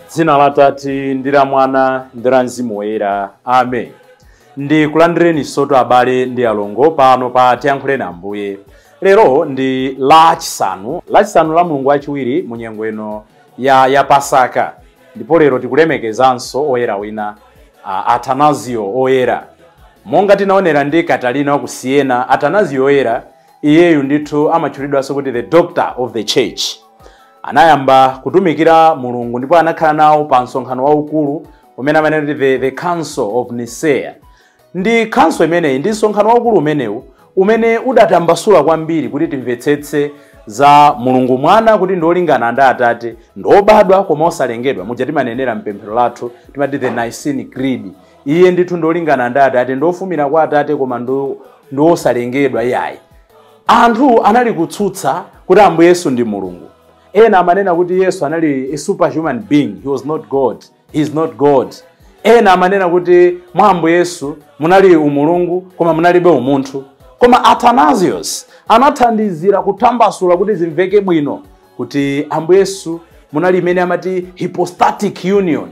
Dzina la Tate ndi la Mwana ndi la Mzimu Woyera. Amen. Ndi kulandireni soto abale ndi alongo pano pa Tiyankhule na Ambuye. Lero ndi lachisanu la Mulungu wachiwiri mu nyengo ino ya Pasaka. Ndipo lero tikulemekezanso oyera wina Atanazio oyera. Monga tinaonera ndi Katalina wa ku Siena, Atanazio oyera iyeyu ndithu amatchulidwanso kuti the doctor of the church. Anayamba kutumikira Mulungu ndipo anakhala nawo pa msonkhano waukulu umene amanena the Council of Nicaea. Ndi council imeneyi ndi msonkhano waukulu umenewu umene udatambasula kwambiri kuti timvetsetse za Mulungu Mwana kuti ndolingana ndi Atate, ndobadwa koma osalengedwa. Muja timanenera mpemphero lathu timati the Nicene Creed. Iye ndithu ndolingana ndi Atate, ndofumira kwa Atate koma ndosalengedwa iyayi. Anthu anali kutsutsa kuti Ambuye Yesu ndi Mulungu. Ena amanena kuti Yesu anali a superhuman being. He was not God. He is not God. Ena amanena kuti mwa Ambuye Yesu munali umulungu koma munalibe umunthu. Koma Athanasius anathandizira kutambasula kuti zimveke bwino kuti Ambuye Yesu munali imene amati hypostatic union.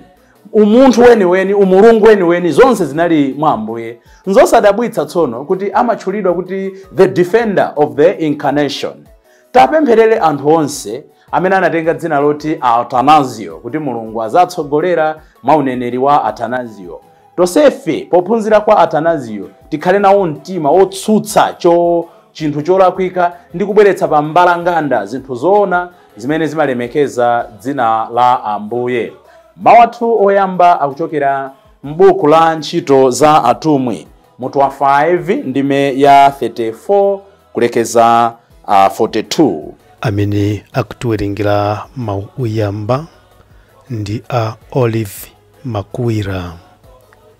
Umunthu weniweni, umulungu weniweni, zonse zinali mwa Ambuye. Nzosadabwitsa tsono kuti amatchulidwa kuti the defender of the incarnation. Tapempherere anthu onse amene anatenga dzina loti Athanasio kuti Mulungu azatsogolera mwa uneneri wa Athanasio. Tosefe pophunzira kwa Athanasio tikhale nawo mtima otsutsa chinthu cholakwika ndi kubweretsa pa mbalanganda zinthu zoona zimene zimalemekeza dzina la Ambuye. Mawu athu oyamba akuchokera m'buku la Ntchito za Atumwi mutu wa 5 ndime ya 34 kulekeza 42. Amene akutiwerengera mawu oyamba ndi a Olive Makuira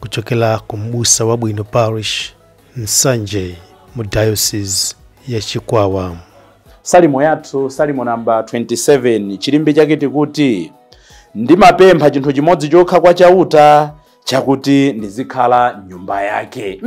kuchokera ku Mbusa Wabwino Parish, Nsanje, mu Diocese ya Chikwawa. Salimo yathu, Salimo namba 27, chilimbi chake tikuti ndimapempha chinthu chimodzi chokha kwa chauta chakuti ndizikhala nyumba yake.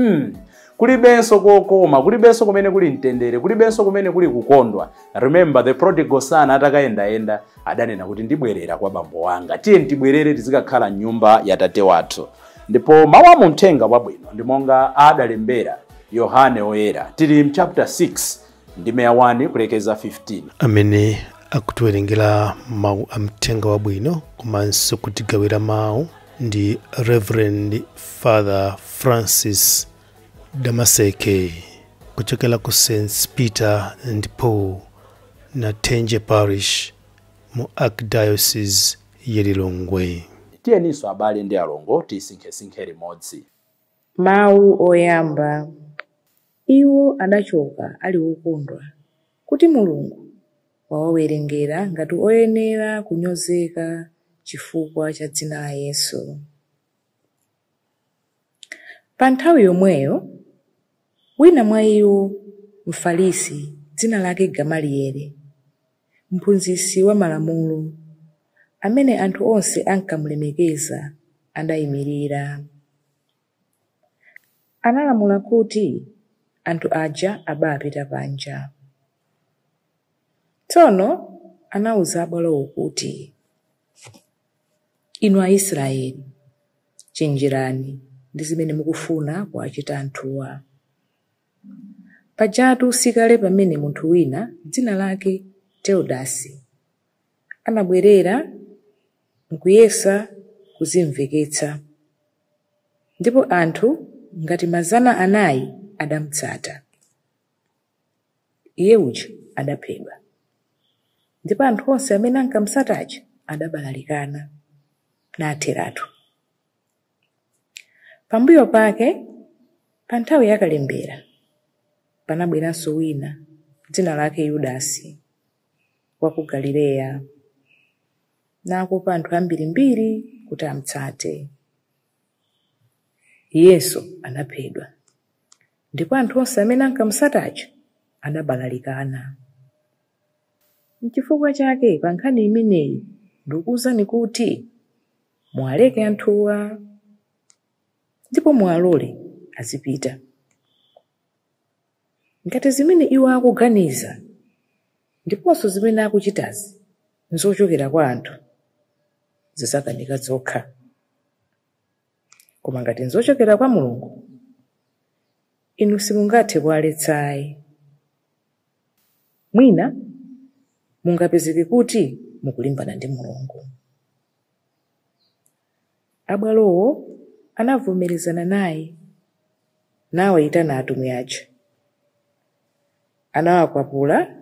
Kulibenso kokoma, kulibenso kumene kuli mtendere, kulibenso kumene kuli kukondwa. Remember the prodigal son atakayenda adanena kuti ndibwerera kwa bambo wanga. Tiye tibwerere tizikakhala nyumba ya tate wathu. Ndipo mawu a Uthenga Wabwino ndi monga adalembera Yohane oyera. Tili mu chapter 6 ndime ya 1 kulekeza 15. Amene akutiwerengera mawu a Uthenga Wabwino komanso kutigawira mawu ndi Reverend Father Francis Damaseke kuchokera ku St. Peter and Paul na Tenje Parish mu Archdiocese ya Lilongwe. Tiyeniso abale ndi alongo tisinkhe limodzi. Mawu oyamba. Iwo adachoka ali wokondwa kuti Mulungu wawawerengera ngati oyenera kunyozeka chifukwa cha dzina la Yesu. Pa nthawi yomweyo wina mwa iwo, Mfarisi dzina lake Gamalieli, mphunzitsi wa malamulo, amene anthu onse ankamulemekeza, adayimirira. Analamula kuti anthu aja apita panja. Tsono anawuza abwalowo kuti, inu Aisraeli, chenjerani ndi zimene mukufuna kuwachita anthuwa. Pajatu sikale pamene munthu wina dzina lake Teodasi anabwerera nkuyesa kuzimveketsa, ndipo anthu ngati 400 adamutsata. Iye uja adaphedwa, ndipo anthu onse amene ankamutsataja adabalalikana natheratu. Pambuyo pake, pa nthawi yakalembera, panabweranso wina dzina lake Yudasi wa ku Galileya, nakopa anthu ambirimbiri kuti amutsate. Yesu anaphedwa, ndipo anthu onse amene ankamutsataja adabalalikana. N'chifukwa chake pa nkhani imeneyi ndikuwuzani kuti muwaleke anthuwa ndipo muwalole azipita. Ngati zimene iwo akuganiza ndiponso zimene akuchitazi nzochokera kwa anthu zisakanika zokha. Koma ngati nzochokera kwa Mulungu, inu simungathe kuwaletsayi. Mwina mungapezeke kuti mukulimbana ndi Mulungu. Abwalowo anavomerezana naye, nawayitana atumwi aja, anawakwapula,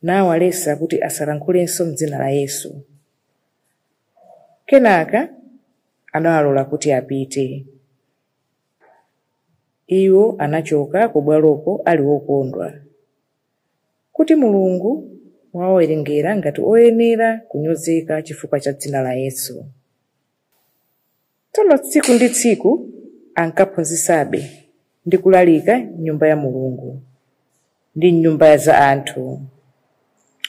nawalesa kuti asalankhulenso m'dzina la Yesu. Kenaka anawalola kuti apite. Iwo anachoka ku bwaloko ali wokondwa, kuti Mulungu wawawerengera ngati oyenera kunyozeka chifukwa cha dzina la Yesu. Tsono tsiku ndi tsiku ankaphunzitsabe ndi kulalika m'nyumba ya Mulungu ndi m'nyumba za anthu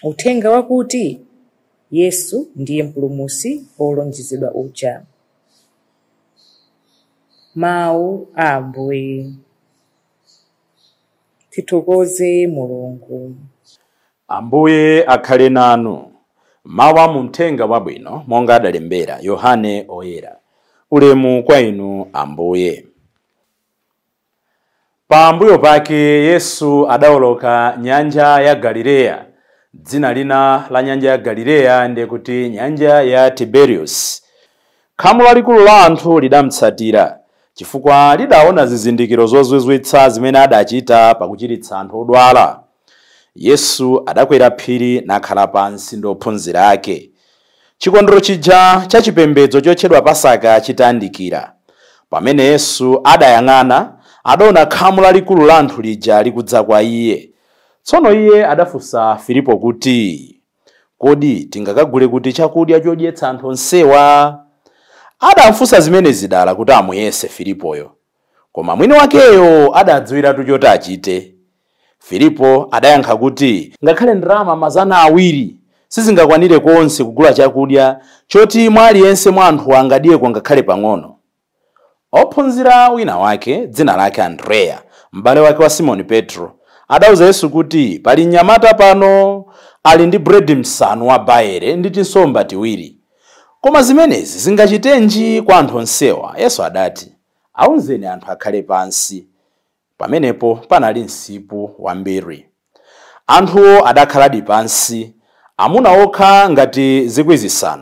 uthenga wakuti Yesu ndiye mpulumutsi wolonjezedwa uja. Mawu a Ambuye. Tithokoze Mulungu. Ambuye akhale nanu. Mawu a Uthenga Wabwino monga adalembera Yohane Oyera. Ulemu kwa inu Ambuye. Pambuyo pake Yesu adawoloka nyanja ya Galileya. Dzina lina la nyanja ya Galileya ndiye kuti nyanja ya Tiberius. Khamu lalikulu la anthu lidamutsatira, chifukwa lidaona zizindikiro zozizwitsa zimene adachita pakuchiritsa anthu odwala. Yesu adakwera phiri nakhala pansi ndi ophunzira ake. Chikondwerero chija cha chipembedzo chotchedwa Pasaka chitayandikira. Pamene Yesu adayang'ana, adaona khamu lalikulu la anthu lija likudza kwa iye. Tsono iye adafunsa Filipo kuti, kodi tingakagule kuti chakudya chodyetsa anthu onsewa? Adamfunsa zimene zidala kuti amuyese Filipoyo. Koma mwini wakeyo adadziwiratu choti achite. Filipo adayankha kuti ngakhale ndalama 200 sizingakwanire konse kugula chakudya choti aliyense mwa anthu angadiyeko ngakhale pang'ono. Ophunzira wina wake dzina lake Andrea, m'bale wake wa Simoni Petro, adauza Yesu kuti pali mnyamata pano ali ndi bredi msanu wa baere ndi tinsomba tiwiri. Koma zimenezi zingachitenji kwa anthu onsewa? Yesu adati, awuzeni anthu akhale pansi. Pamenepo panali msipu wambiri. Anthu adakhaladi pansi, amuna okha ngati 5,000.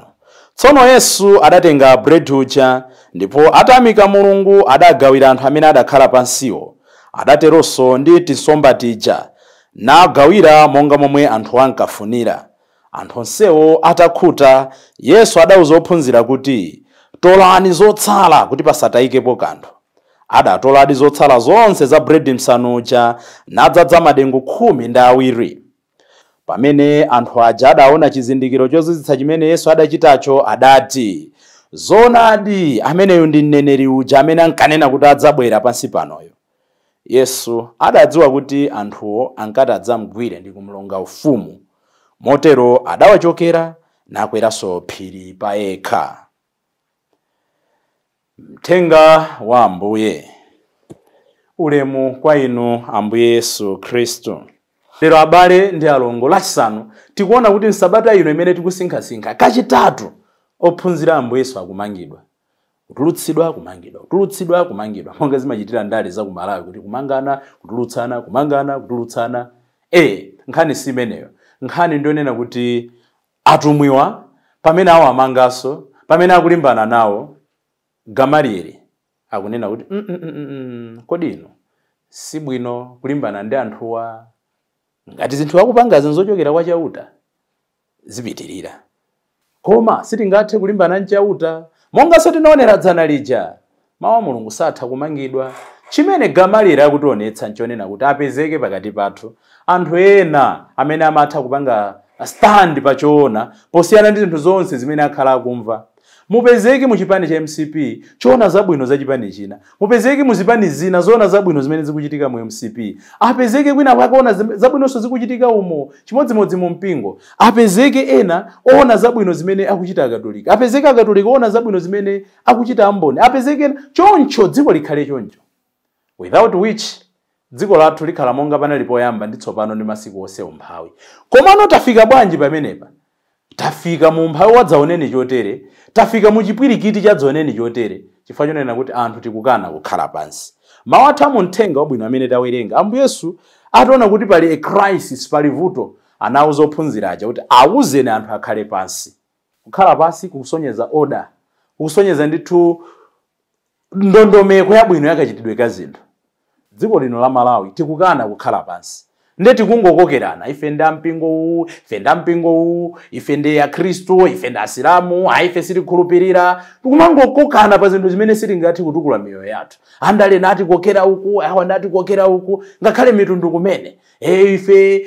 Tsono Yesu adatenga bredi uja ndipo atamika Mulungu adagawira anthu amene adakhala pansiwo. Adateronso ndi tinsomba tija nagawira monga momwe anthu ankafunira. Anthu onsewo atakhuta, Yesu adauza ophunzira kuti tolani zotsala kuti pasatayikepo kanthu. Adatoladi zotsala zonse za bredi msanu uja nadzadza madengu 12. Pamene anthu aja adaona chizindikiro chozizwitsa chimene Yesu adachitacho, adati, zoonadi ameneyo ndi mneneri uja amene ankanena kuti adzabwera pansi panoyo. Yesu adadziwa kuti anthuwo ankati adzamugwire ndi kumulonga ufumu. Motero adawachokera nakweranso phiri pa yekha. Uthenga wa Ambuye. Ulemu kwa inu Ambuye Yesu Khristu. Lero abale ndi alongo, lachisanu tikuona kuti nsabata ino imene tikusinkhasinkha kachitatu ophunzira Ambuye Yesu akumangidwa. Kutulutsidwa, kumangidwa, kutulutsidwa, kumangidwa. Monga zimachitira ndale za kumalawi kuti kumangana, kutulutsana, kumangana, kutulutsana. Nkhani si imeneyo. Nkhani ndionena kuti atumwiwa pamene awo amangaso, pamene akulimbana nawo, Gamalieli akunena kuti kodi ino si bwino kulimbana ndi anthuwa. Ngati zinthu akupanga zinzochokera kwa chauta zipitirira. Koma sitingathe kulimbana ndi chauta. Monga tinaonera dzana lija, mawu a Mulungu satha kumangidwa. Chimene Gamalieli akutionetsa nchonena kuti apezeke pakati pathu anthu ena amene amatha kupanga stand pachoona posiyana ndi zinthu zonse zimene akhala akumva. Mupezeke mu chipani cha MCP choona zabwino za chipani china. Mupezeke mu zipani zina zoona zabwino zimene zikuchitika mu MCP. Apezeke kwina kwakaona zabwinonso zikuchitika umo chimodzimodzi mu mpingo. Apezeke ena oona zabwino zimene akuchita Akatolika. Apezeke Akatolika oona zabwino zimene akuchita Amboni. Apezeke choncho dziko likhale choncho. Without which dziko lathu likhala monga panali poyamba ndi tsopano ndi masiku onse umphawi. Komano tafika bwanji pamenepa? Tafika mu umphawi wadzaoneni chotere, tafika mu chipwirikiti chadzaoneni chotere, chifukwa chonena kuti anthu tikukana kukhala pansi. Mawu athu amuthenga wabwino amene tawerenga, Ambuye Yesu ataona kuti pali a crisis, pali vuto, anawuza ophunzira aja kuti awuzeni anthu akhale pansi. Kukhala pansi kukusonyeza order, kukusonyeza ndithu ndondomeko yabwino yakachitidwe ka zinthu. Dziko lino la Malawi tikukana kukhala pansi. Nde tikungokokerana, ife ndi ampingo uwu, ife ndi ampingo uwu, ife ndi akhristu, ife ndi asilamu, ife sitikhulupirira. Tikumangokokana pa zinthu zimene sitingati kutukula miyoyo yathu. Andale nati kokera uku, awa ndati kokera uku, ngakhale mitundu kumene. Ife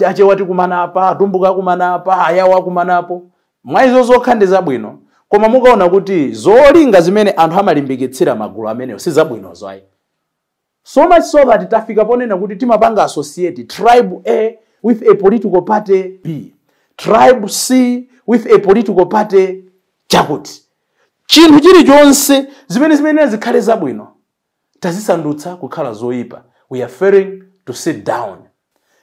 achewa tikumana apa, atumbuka kumana apa, ayawa kumana apo. Mwaizo zokha ndi zabwino, koma mukaona kuti zolinga zimene anthu amalimbikitsira magulu amenewo si zabwino zwayi. So much so that tafika ponena kuti timapanga associate tribe A with a political party B, tribe C with a political party chakuti. Chinthu chilichonse zimene zikhale zabwino tazisandutsa kukhala zoyipa. We are failing to sit down.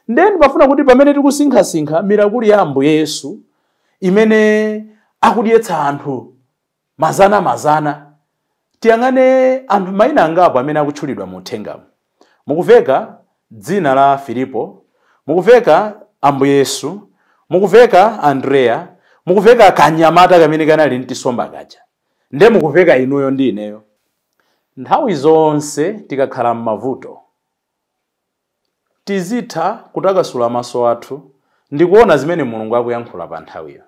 Then bafuna kuti pamene tikusinkha mirakuli ya Ambuye Yesu imene akudyetsa anthu mazana tiyangane anthu mayina angapo amene akutchulidwa mu uthengamu. Mukuveka dzina la Filipo, mukuveka Ambuye Yesu, mukuveka Andrea, mukuveka kanyamata kamene kanali ntisomba kaja. Nde mukuveka inuyo ndi ineyo. Nthawi zonse tikakhala m'mavuto tizitha kutakasula maso athu ndi kuona zimene Mulungu akuyankhula pa nthawiyo.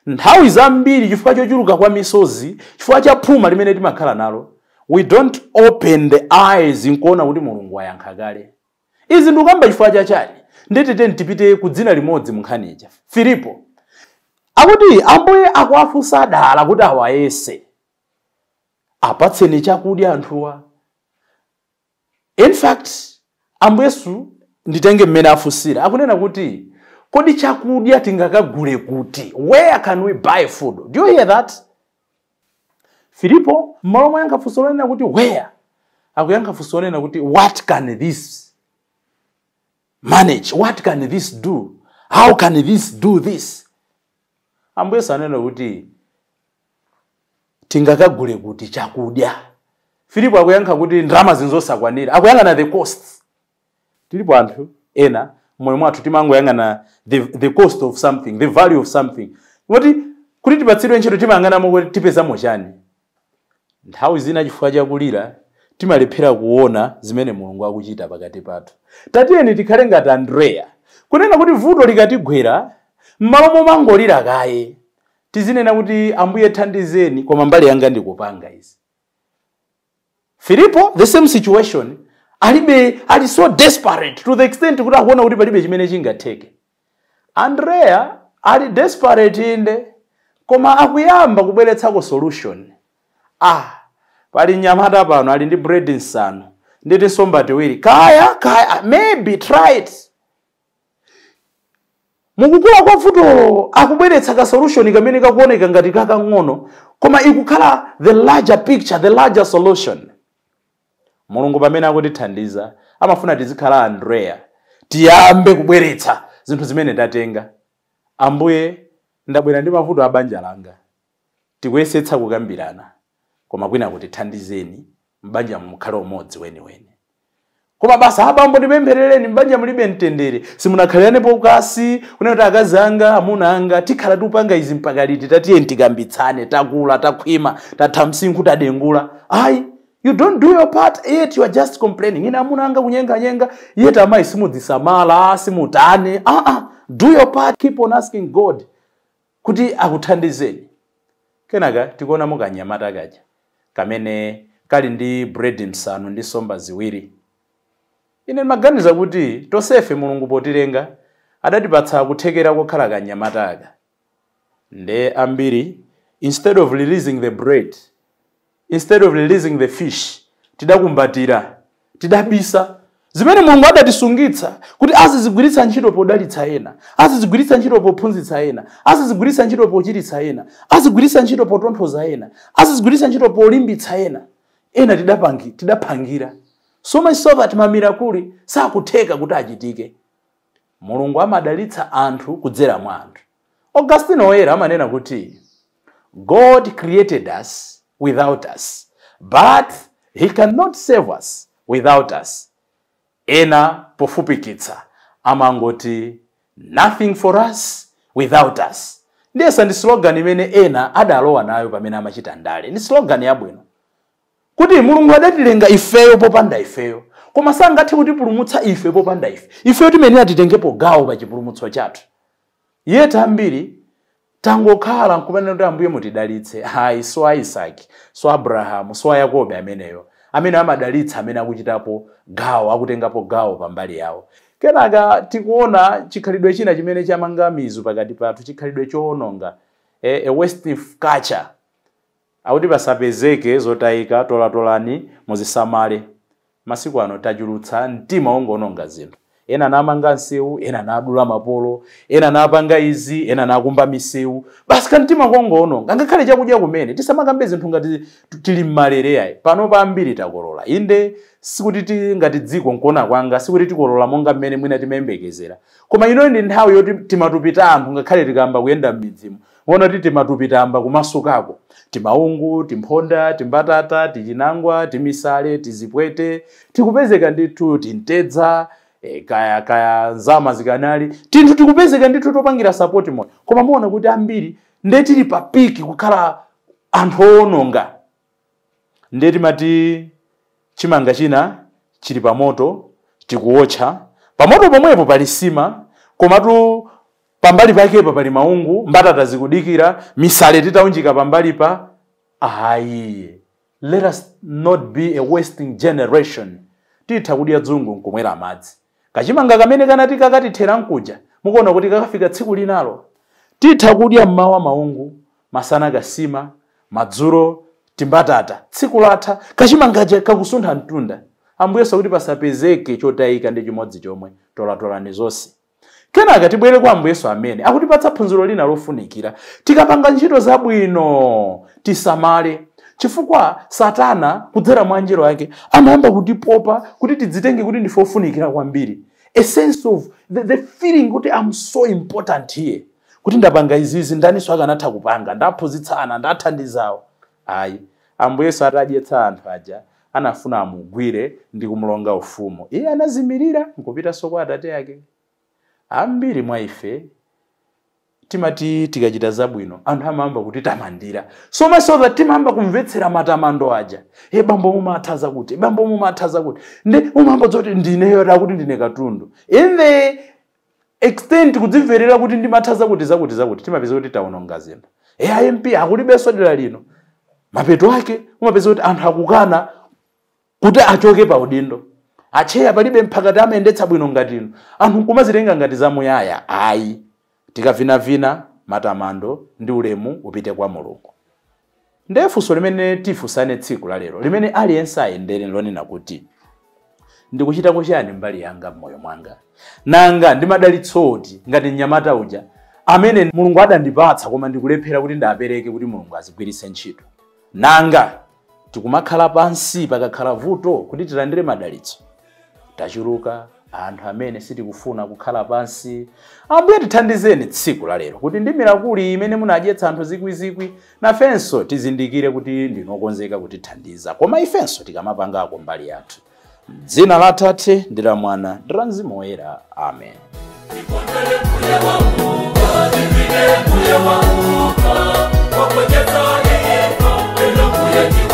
Nthawi zambiri chifukwa chochuluka kwa misozi, chifukwa cha phuma limene timakhala nalo, we don't open the eyes nkuona kuti Mulungu ayankha kale. Izi ndikamba chifukwa chachani? Nditete ntipite ku dzina limodzi munkhani ija. Filipo akuti Ambuye akuwafunsa dala kuti awayese apatseni chakudya anthuwa. In fact, Ambuye Yesu nditenge mmene afunsira akunena kuti kodi chakudya tingakagule kuti? Where can we buy food? Do you hear that? Filipo mmalo mwa yankha funso lonena kuti where, akuyankha funso lonena kuti what can this manage? What can this do? How can this do this? Ambuye Yesu anena kuti tingakagule kuti chakudya. Filipo akuyankha kuti ndalama zinzosakwanira, akuyang'ana the cost. Tilipo anthu ena moyo mwathu timangoyang'ana the cost of something, the value of something. Kuti tipatsidwe ntchito timayang'anamo kuti tipezamo chani. Nthawi zina chifukwa chakulira timalephera kuona zimene Mulungu akuchita pakati pathu. Tatiyeni tikhale ngati Andrea, kunena kuti vuto likatigwera mmalo momangolira kaye tizinena kuti Ambuye thandizeni, koma mbali yanga ndikupanga izi. Filipo the same situation, ali so desperate to the extent kuti akuona kuti palibe chimene chingatheke. Andrea ali desperate inde, koma akuyamba kubweretsako solution. Pali nyamata pano ali ndi bread nsanu ndi tisomba tiwiri, kaya maybe try it. Mukukula kwa vuto akubweretsa ka solution kamene kakuoneka ngati kakang'ono, koma ikukhala the larger picture, the larger solution. Mulungu pamene akutithandiza amafuna tizikhala Andrea, tiyambe kubweretsa zinthu zimene tatenga. Ambuye ndabwera ndi mavuto a banja langa, tikuyesetsa kukambirana, koma kwina kutithandizeni mbanja mukhale umodzi weniweni. Koma basa abambo ndipempherereni mbanja mulibe mtendere, simunakhaliranepo kasi kunena kuti akazi anga amuna anga tikhala tupanga izi mpaka liti, tatiye tikambitsane, takula takhwima tatha msinkhu tadengula. You don't do your part, yet you are just complaining. Ina amuna anga kunyenga yet amayi simudzisamala, simutane. Do your part, keep on asking God kuti akuthandizeni. Kenaka tikuona mukanyamata kaja kamene kali ndi bread msanu ndi somba ziwiri. Ine maganiza kuti tosefe Mulungu potilenga adatipatsa kuthekera kokhala kanyamata aka. Nde ambiri, instead of releasing the bread, instead of releasing the fish, tidakumbatira, tidabisa zimene Mulungu adatisungitsa kuti azizigwiritsa ntchito podalitsa ena, azizigwiritsa ntchito pophunzitsa ena, azizigwiritsa ntchito pochiritsa ena, azizigwiritsa ntchito potonthoza ena, azizigwiritsa ntchito polimbitsa ena. Ena tidaphangira. so much so that mamirakuli sakutheka kuti achitike. Mulungu amadalitsa anthu kudzera mwa anthu. Augustine Oyera amanena kuti God created us without us, but he cannot save us without us. Ena pofupikitsa amangoti nothing for us without us. Ndiyesa ndi slogan imene ena adalowa nayo pamene amachita ndale. Ndi slogan yabwino. Kuti Mulungu adatilenga ifeyo popanda ifeyo. Koma sangathe kutipulumutsa ife popanda ife. Ifeyo timene atitengepo gawo pa chipulumutso chathu. Yeta ambiri tangokhala nkumanena kuti Ambuye mutidalitse. Hayi, so Isaac, so Abraham, so Yakobo ameneyo. Amene amadalitsa amene akuchitapo gawo, akutengapo gawo pambali yawo. Kenaka tikuona chikhalidwe china chimene chamanga mizu pakati pathu, chikhalidwe choononga, a waste of culture. Akuti pasapezeke zotayika tolatolani muzisamale. Masiku ano tachulutsa mtima wongononga zinthu. Ena namanga nsewu, ena nadula mapolo, ena napanga izi, ena nakumba misewu. Basi kantima kongononga. Ngakhale chakudya kumene tisamakambe zinthu ngati tili mmalere ayi. Pano pa ambiri takolola. Inde sikuti ngati dziko nkona kwanga, sikuti tikolola monga mmene mwina timembekezera. Koma ino ndi nthawi yoti timatupita anthu ngakhale tikamba kuyenda m'midzimu. Wona kuti timatupita amba kumasukako. Timaungu, timphonda, timbatata, tichinangwa, timisale, tizipwete, tikupezeka ndithu tintedza, kaya nzama zikanali. Tinthu tikupezeka ndithu topangira support moyo. Koma muona kuti ambiri ndetili papiki kukhala anthu ononga. Ndeti mati chimanga china chili pamoto, tikuotcha. Pamoto pomwepo pali sima, komatu pambali pakepa pali maungu, mbatata zikudikira, misale titaunjika pambali pa. Ayi, let us not be a wasting generation. Titha kudya dzungu nkumwera madzi. Kachimanga kamene kanati kakatithera nkuja, mukuona kuti kakafika tsiku linalo. Titha kudya mmawa maungu, masana kasima, madzulo timbatata, tsiku latha kachimanga kakusuntha mtunda. Ambuye sakuti pasapezeke chotayika ndi chimodzi chomwe, tolatolani zonse. Kenaka tibwere kwa Ambuye amene akutipatsa phunziro lina lofunikira. Tikapanga ntchito zabwino tisamale, chifukwa Satana kudzera mwa angelo ake amayamba kutipopa kuti tidzitenge kuti ndife ofunikira kwambiri. A sense of the feeling kuti I'm so important here. Kuti ndapanga izizi ndaniso akanatha kupanga, ndaphunzitsana, ndathandizawo. Ayi, Ambuye atadyetsa anthu aja anafuna amugwire ndi kumulonga ufumu. Iye anazimirira nkupita soko Atate yake. Ambiri mwa ife timati tikachita zabwino anthu amamba kuti tamandira. So much so that timamba kumvetsera matamando aja. Bambo mumathaza kuti, bambo mumathaza kuti. Ndi umamba zoti ndineyo kuti ndine katundu. In the extent kudzimverera kuti ndimathaza kuti zakuti timapeza kuti taononga zinthu. MP akulibenso dera lino. Mapeto ake umapeza kuti anthu akukana kuti achoke pa udindo. Acheya palibe mphakati amendetsa bwino ngatino. Anthu kumazitenga ngati zamuyaya. Ayi. Tikavina matamando ndi ulemu upite kwa Mulungu. Ndefunso limene tifusane tsiku la lero, limene aliyense ayendere lonena kuti ndikuchita kuchani mbali yanga mmoyo mwanga. Nanga ndimadalitsoti ngati mnyamata uja amene Mulungu adandipatsa koma ndikulephera kuti ndapereke kuti Mulungu azigwiritse ntchito. Nanga tikumakhala pansi pakakhala vuto kuti tilandire madalitso. Tachuluka anthu amene sitikufuna kukhala pansi. Ambuye tithandizeni tsiku la lero kuti ndi mirakuli imene munadyetsa anthu zikwizikwi nafenso tizindikire kuti ndinokonzeka kuti thandiza. Koma ifenso tikamapangako mbali yathu. Dzina la Atate ndi la Mwana ndi la Mzimu Woyera. Amen. Divine,